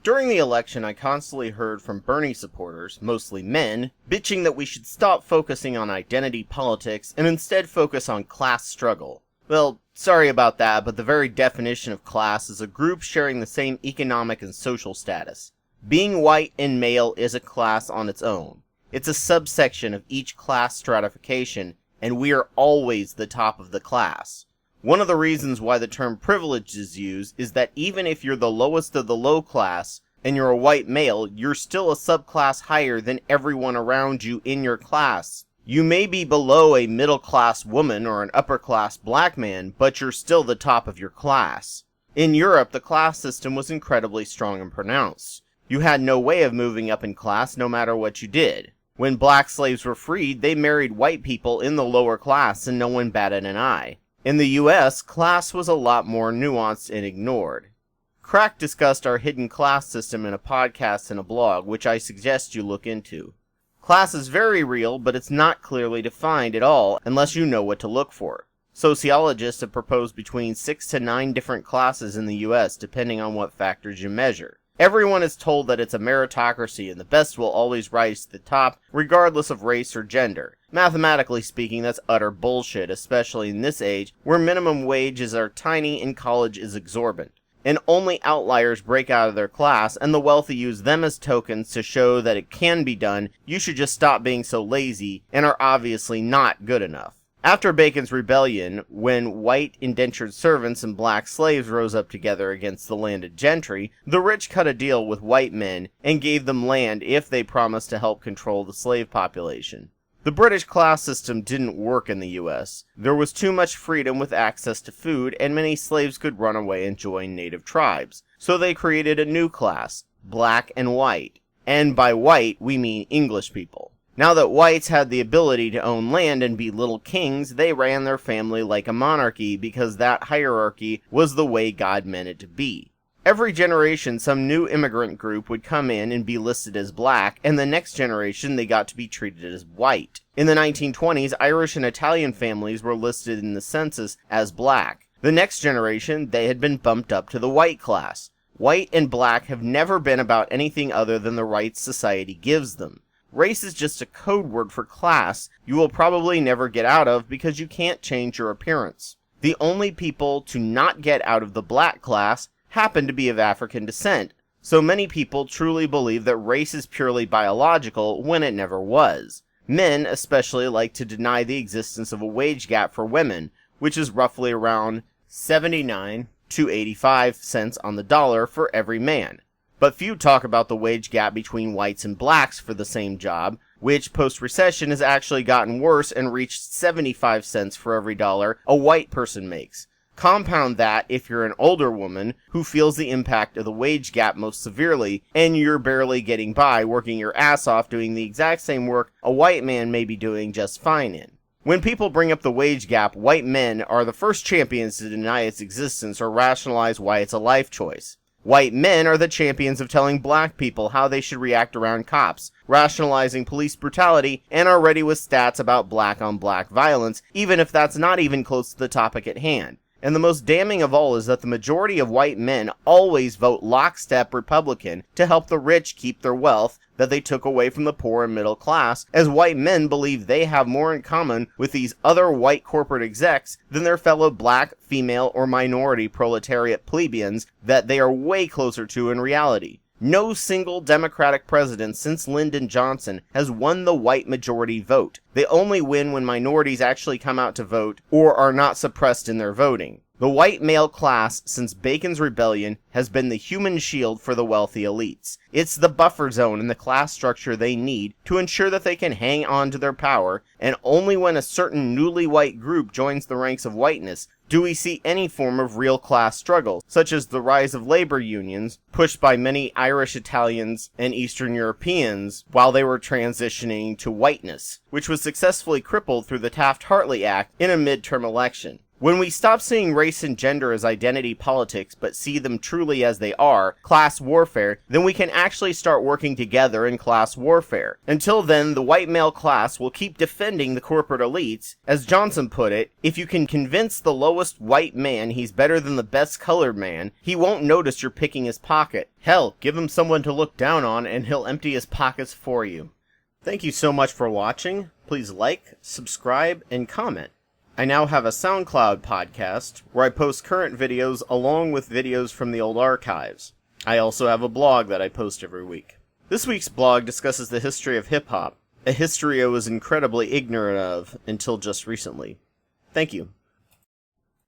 During the election, I constantly heard from Bernie supporters, mostly men, bitching that we should stop focusing on identity politics and instead focus on class struggle. Well, sorry about that, but the very definition of class is a group sharing the same economic and social status. Being white and male is a class on its own. It's a subsection of each class stratification, and we are always the top of the class. One of the reasons why the term privilege is used is that even if you're the lowest of the low class, and you're a white male, you're still a subclass higher than everyone around you in your class. You may be below a middle-class woman or an upper-class black man, but you're still the top of your class. In Europe, the class system was incredibly strong and pronounced. You had no way of moving up in class no matter what you did. When black slaves were freed, they married white people in the lower class and no one batted an eye. In the US, class was a lot more nuanced and ignored. Crack discussed our hidden class system in a podcast and a blog, which I suggest you look into. Class is very real, but it's not clearly defined at all unless you know what to look for. Sociologists have proposed between 6 to 9 different classes in the US, depending on what factors you measure. Everyone is told that it's a meritocracy and the best will always rise to the top, regardless of race or gender. Mathematically speaking, that's utter bullshit, especially in this age, where minimum wages are tiny and college is exorbitant. And only outliers break out of their class, and the wealthy use them as tokens to show that it can be done. You should just stop being so lazy, and are obviously not good enough. After Bacon's Rebellion, when white indentured servants and black slaves rose up together against the landed gentry, the rich cut a deal with white men and gave them land if they promised to help control the slave population. The British class system didn't work in the US. There was too much freedom with access to food, and many slaves could run away and join native tribes. So they created a new class, black and white. And by white, we mean English people. Now that whites had the ability to own land and be little kings, they ran their family like a monarchy because that hierarchy was the way God meant it to be. Every generation, some new immigrant group would come in and be listed as black, and the next generation they got to be treated as white. In the 1920s, Irish and Italian families were listed in the census as black. The next generation, they had been bumped up to the white class. White and black have never been about anything other than the rights society gives them. Race is just a code word for class you will probably never get out of because you can't change your appearance. The only people to not get out of the black class happen to be of African descent, so many people truly believe that race is purely biological when it never was. Men especially like to deny the existence of a wage gap for women, which is roughly around 79 to 85 cents on the dollar for every man. But few talk about the wage gap between whites and blacks for the same job, which post-recession has actually gotten worse and reached 75 cents for every dollar a white person makes. Compound that if you're an older woman who feels the impact of the wage gap most severely, and you're barely getting by working your ass off doing the exact same work a white man may be doing just fine in. When people bring up the wage gap, white men are the first champions to deny its existence or rationalize why it's a life choice. White men are the champions of telling black people how they should react around cops, rationalizing police brutality, and are ready with stats about black-on-black violence, even if that's not even close to the topic at hand. And the most damning of all is that the majority of white men always vote lockstep Republican to help the rich keep their wealth that they took away from the poor and middle class, as white men believe they have more in common with these other white corporate execs than their fellow black, female, or minority proletariat plebeians that they are way closer to in reality. No single Democratic president since Lyndon Johnson has won the white majority vote. They only win when minorities actually come out to vote or are not suppressed in their voting. The white male class, since Bacon's Rebellion, has been the human shield for the wealthy elites. It's the buffer zone in the class structure they need to ensure that they can hang on to their power, and only when a certain newly white group joins the ranks of whiteness do we see any form of real class struggle, such as the rise of labor unions, pushed by many Irish Italians and Eastern Europeans while they were transitioning to whiteness, which was successfully crippled through the Taft-Hartley Act in a midterm election. When we stop seeing race and gender as identity politics, but see them truly as they are, class warfare, then we can actually start working together in class warfare. Until then, the white male class will keep defending the corporate elites. As Johnson put it, if you can convince the lowest white man he's better than the best colored man, he won't notice you're picking his pocket. Hell, give him someone to look down on and he'll empty his pockets for you. Thank you so much for watching. Please like, subscribe, and comment. I now have a SoundCloud podcast where I post current videos along with videos from the old archives. I also have a blog that I post every week. This week's blog discusses the history of hip-hop, a history I was incredibly ignorant of until just recently. Thank you.